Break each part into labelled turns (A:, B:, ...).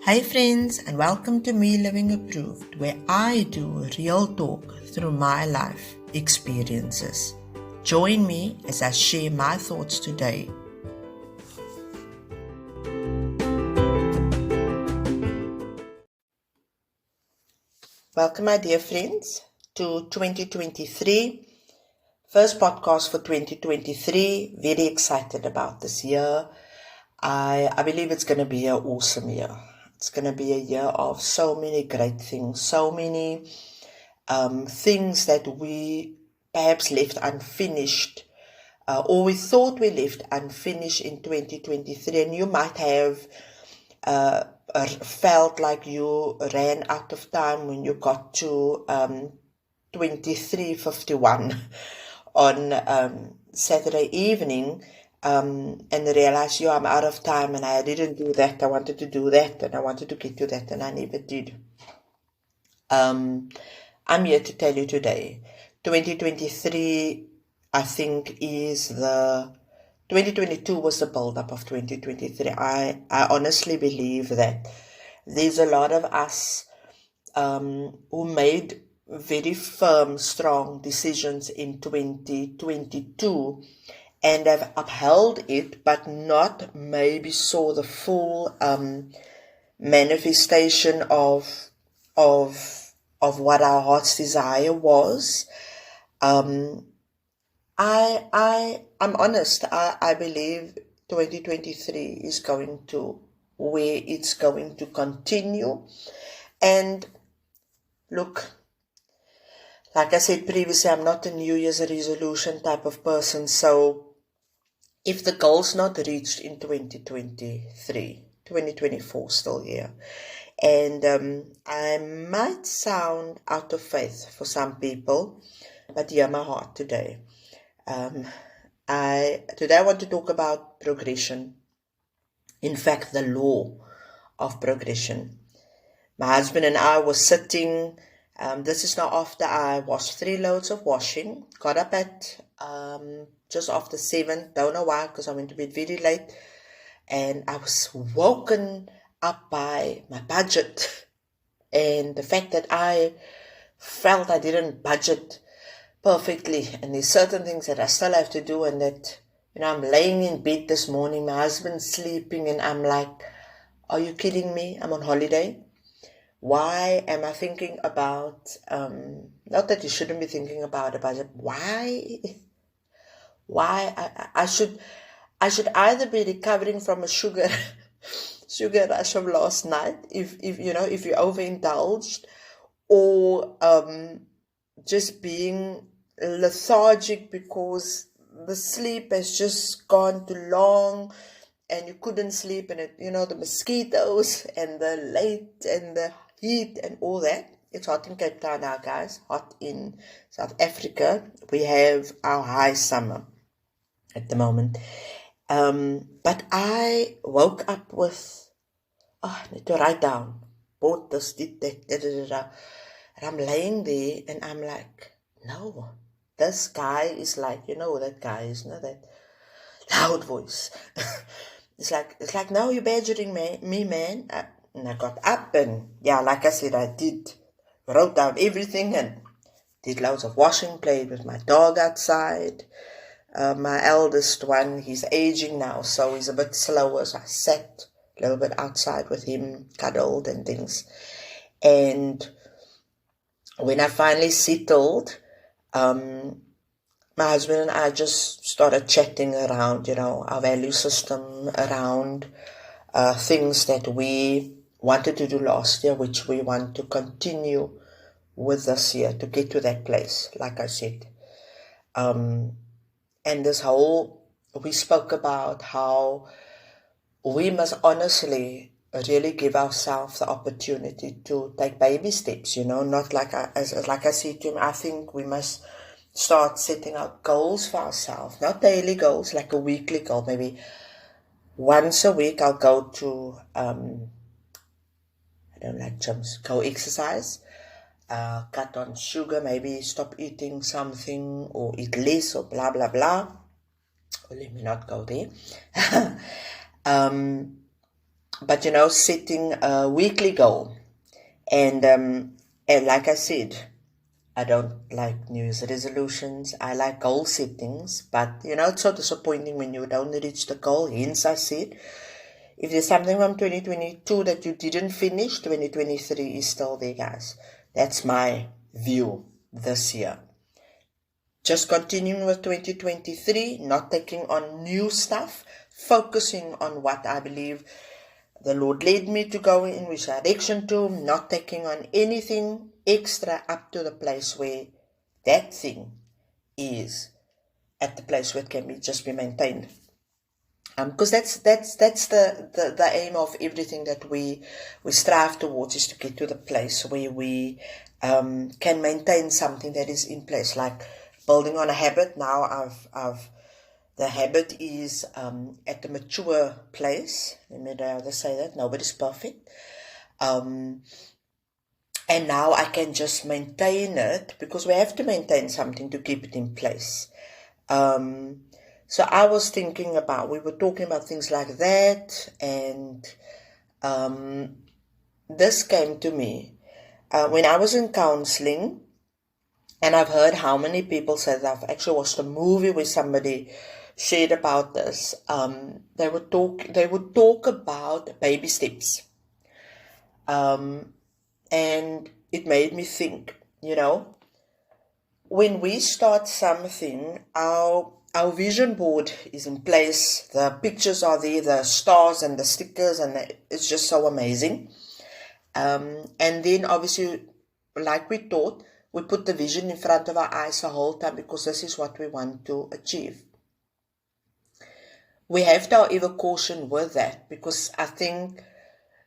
A: Hi, friends, and welcome to Me Living Approved, where I do real talk through my life experiences. Join me as I share my thoughts today. Welcome, my dear friends, to 2023. First podcast for 2023. Very excited about this year. I believe it's going to be an awesome year. It's going to be a year of so many great things, so many things that we perhaps left unfinished, or we thought we left unfinished in 2023, and you might have felt like you ran out of time when you got to 23:51 on Saturday evening, and realized, I'm out of time and I didn't do that. I wanted to do that and I wanted to get to that and I never did. I'm here to tell you today, 2023, I think 2022 was the build-up of 2023. I honestly believe that there's a lot of us who made very firm, strong decisions in 2022 and have upheld it, but not maybe saw the full manifestation of what our heart's desire was. I'm honest. I believe 2023 is going to where it's going to continue. And look, like I said previously, I'm not a New Year's resolution type of person. So if the goal's not reached in 2023, 2024 still here. And I might sound out of faith for some people, but hear my heart today. Today I want to talk about progression. In fact, the law of progression. My husband and I were sitting. This is now after I washed 3 loads of washing. Got up at just after 7. Don't know why, because I went to bed very late. And I was woken up by my budget. And the fact that I felt I didn't budget perfectly. And there's certain things that I still have to do. And that, I'm laying in bed this morning. My husband's sleeping. And I'm like, are you kidding me? I'm on holiday. Why am I thinking about, not that you shouldn't be thinking about a budget, why I should either be recovering from a sugar rush of last night, if you overindulged, or just being lethargic because the sleep has just gone too long and you couldn't sleep, and the mosquitoes and the late and the heat and all that. It's hot in Cape Town now, guys. Hot in South Africa. We have our high summer at the moment. But I woke up with, I need to write down, bought this, did that, da, da, da, da. And I'm laying there and I'm like, no, this guy is like, that guy is, that loud voice. It's like, no, you're badgering me, man. And I got up and, like I said, I wrote down everything and did loads of washing, played with my dog outside. My eldest one, he's aging now, so he's a bit slower. So I sat a little bit outside with him, cuddled and things. And when I finally settled, my husband and I just started chatting around, our value system, around things that we wanted to do last year, which we want to continue with this year to get to that place, like I said. And we spoke about how we must honestly really give ourselves the opportunity to take baby steps, not like I said to him, I think we must start setting out goals for ourselves, not daily goals, like a weekly goal. Maybe once a week I'll go to, I don't like gyms, go exercise, cut on sugar, maybe stop eating something or eat less or blah, blah, blah. Well, let me not go there. but setting a weekly goal. And like I said, I don't like New Year's resolutions. I like goal settings, but it's so disappointing when you don't reach the goal. Hence, I said, if there's something from 2022 that you didn't finish, 2023 is still there, guys. That's my view this year. Just continuing with 2023, not taking on new stuff, focusing on what I believe the Lord led me to go in which direction to, not taking on anything extra up to the place where that thing is at the place where it can just be maintained. Because that's the aim of everything that we strive towards, is to get to the place where we can maintain something that is in place, like building on a habit. Now the habit is at a mature place. Let me rather say that nobody's perfect, and now I can just maintain it, because we have to maintain something to keep it in place. So I was thinking about, we were talking about things like that, and this came to me when I was in counseling, and I've heard how many people say that. I've actually watched a movie where somebody shared about this. They would talk about baby steps, and it made me think. When we start something, our vision board is in place, the pictures are there, the stars and the stickers, and it's just so amazing. And then obviously, like we taught, we put the vision in front of our eyes the whole time, because this is what we want to achieve. We have to, however, caution with that, because I think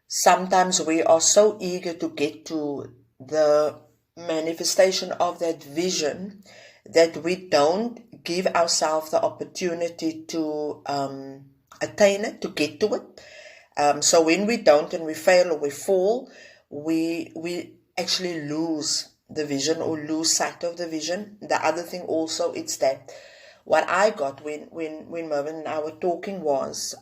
A: sometimes we are so eager to get to the manifestation of that vision that we don't give ourselves the opportunity to attain it, to get to it. So when we don't, and we fail or we fall, we actually lose the vision or lose sight of the vision. The other thing also, it's that what I got when Mervyn and I were talking was,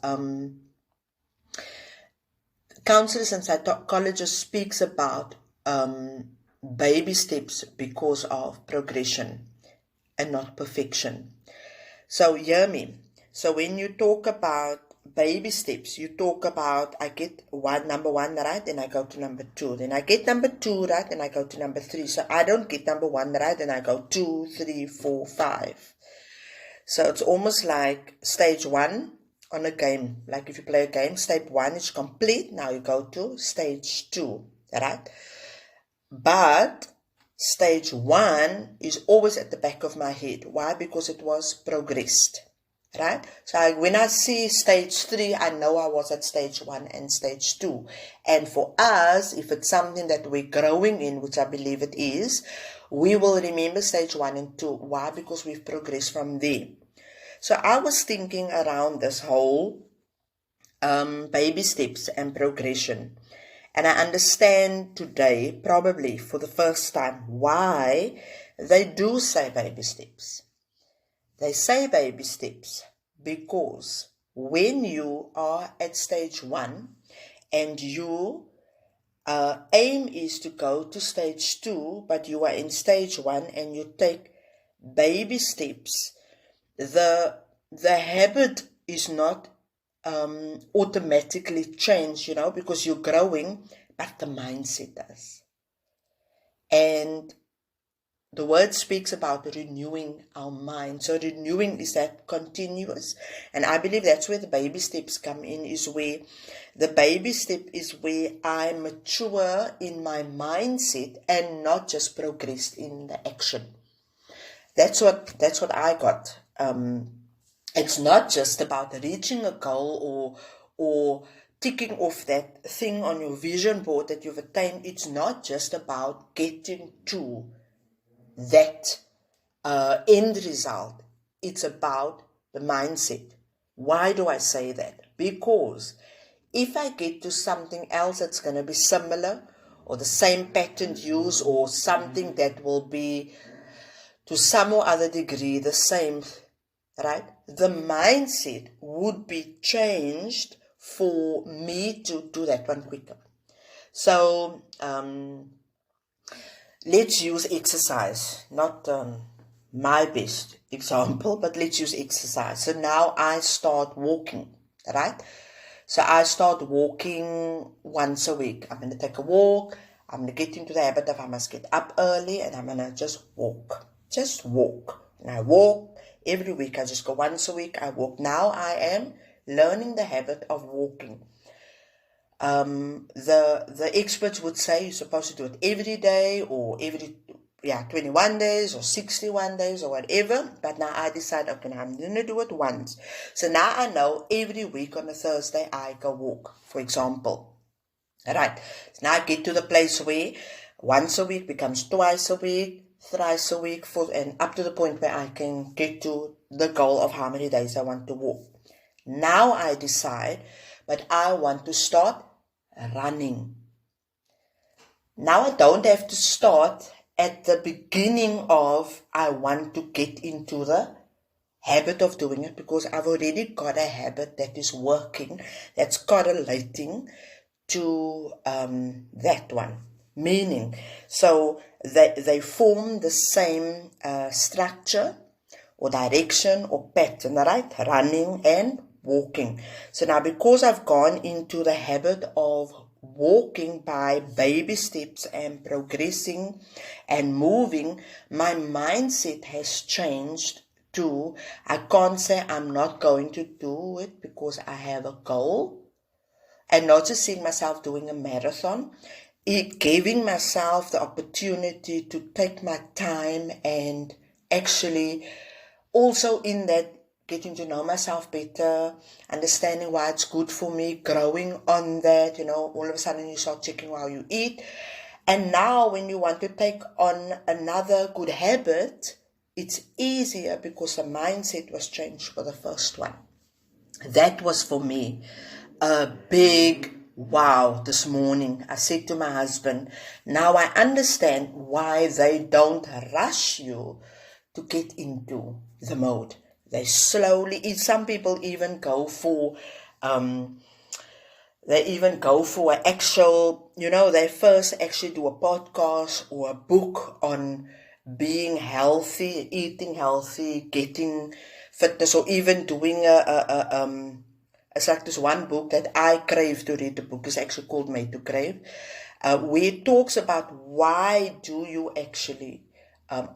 A: counselors and psychologists speaks about baby steps because of progression and not perfection. So hear me. So when you talk about baby steps, you talk about, I get number one right, then I go to number two. Then I get number two right, then I go to number three. So I don't get number one right, then I go 2, 3, 4, 5. So it's almost like stage one on a game. Like if you play a game, step one is complete. Now you go to stage 2, right? But stage 1 is always at the back of my head. Why? Because it was progressed, right? So when I see stage 3, I know I was at stage 1 and stage 2. And for us, if it's something that we're growing in, which I believe it is, we will remember stage 1 and 2. Why? Because we've progressed from there. So I was thinking around this whole baby steps and progression. And I understand today, probably for the first time, why they do say baby steps. They say baby steps because when you are at stage 1 and you aim is to go to stage 2, but you are in stage 1 and you take baby steps, the habit is not automatically changed, because you're growing, but the mindset does. And the word speaks about renewing our mind. So renewing is that continuous. And I believe that's where the baby steps come in, is where the baby step is where I mature in my mindset and not just progressed in the action. That's what I got. It's not just about reaching a goal or ticking off that thing on your vision board that you've attained. It's not just about getting to that end result. It's about the mindset. Why do I say that? Because if I get to something else that's going to be similar or the same pattern used or something that will be to some or other degree the same, right? The mindset would be changed for me to do that one quicker. So let's use exercise, not my best example, but let's use exercise. So now I start walking, right? So I start walking once a week. I'm going to take a walk. I'm going to get into the habit of I must get up early and I'm going to just walk. Just walk. And I walk every week. I just go once a week. I walk. Now I am learning the habit of walking. The experts would say you're supposed to do it every day or every 21 days or 61 days or whatever. But now I decide, okay, now I'm going to do it once. So now I know every week on a Thursday I go walk, for example. Right. So now I get to the place where once a week becomes twice a week, thrice a week, and up to the point where I can get to the goal of how many days I want to walk. Now I decide, but I want to start running. Now I don't have to start at the beginning of I want to get into the habit of doing it, because I've already got a habit that is working, that's correlating to that one. Meaning, so they form the same structure or direction or pattern, right? Running and walking. So now because I've gone into the habit of walking by baby steps and progressing and moving, my mindset has changed to, I can't say I'm not going to do it because I have a goal, and not just seeing myself doing a marathon, giving myself the opportunity to take my time and actually also in that getting to know myself better, understanding why it's good for me, growing on that, all of a sudden you start checking how you eat. And now when you want to take on another good habit, it's easier because the mindset was changed for the first one. That was for me a big wow this morning. I said to my husband, now I understand why they don't rush you to get into the mode. They slowly, some people even go for, an actual, they first actually do a podcast or a book on being healthy, eating healthy, getting fitness, or even doing it's like this one book that I crave to read. The book is actually called Made to Crave, where it talks about why do you actually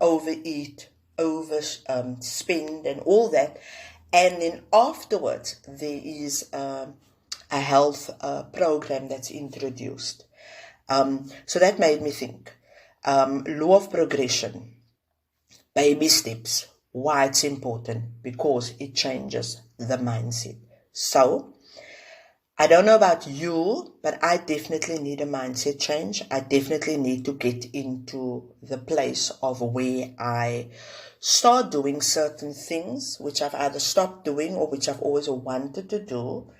A: overeat, overspend and all that. And then afterwards, there is a health program that's introduced. So that made me think. Law of progression, baby steps, why it's important, because it changes the mindset. So, I don't know about you, but I definitely need a mindset change. I definitely need to get into the place of where I start doing certain things, which I've either stopped doing or which I've always wanted to do,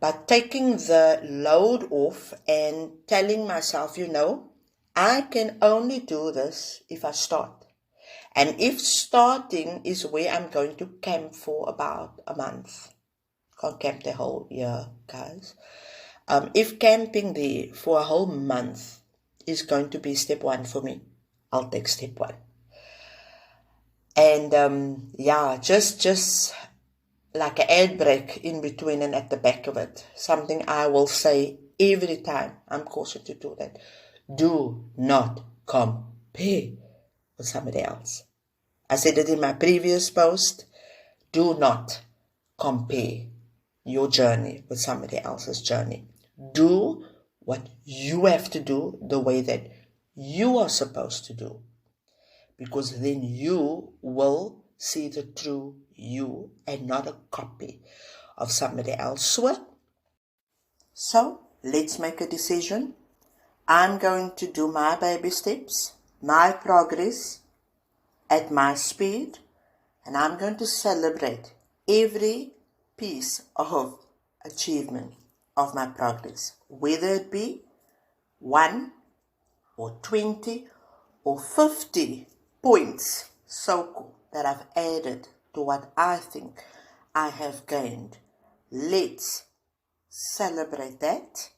A: but taking the load off and telling myself, I can only do this if I start. And if starting is where I'm going to camp for about a month, can't camp the whole year, guys. If camping there for a whole month is going to be step one for me, I'll take step one. And just like an ad break in between and at the back of it, something I will say every time I'm cautioned to do that. Do not compare with somebody else. I said it in my previous post. Do not compare your journey with somebody else's journey. Do what you have to do the way that you are supposed to do, because then you will see the true you and not a copy of somebody else. So let's make a decision. I'm going to do my baby steps, my progress at my speed, and I'm going to celebrate every piece of achievement of my progress, whether it be 1 or 20 or 50 points, so that I've added to what I think I have gained. Let's celebrate that,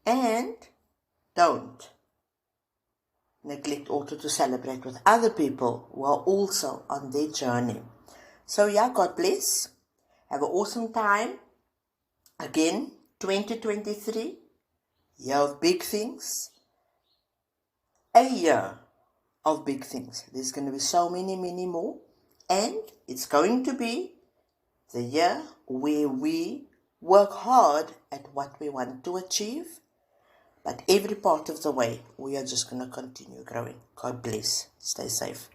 A: and don't neglect also to celebrate with other people who are also on their journey. So yeah, God bless. Have an awesome time. Again, 2023, year of big things. A year of big things. There's going to be so many, many more. And it's going to be the year where we work hard at what we want to achieve. But every part of the way, we are just going to continue growing. God bless. Stay safe.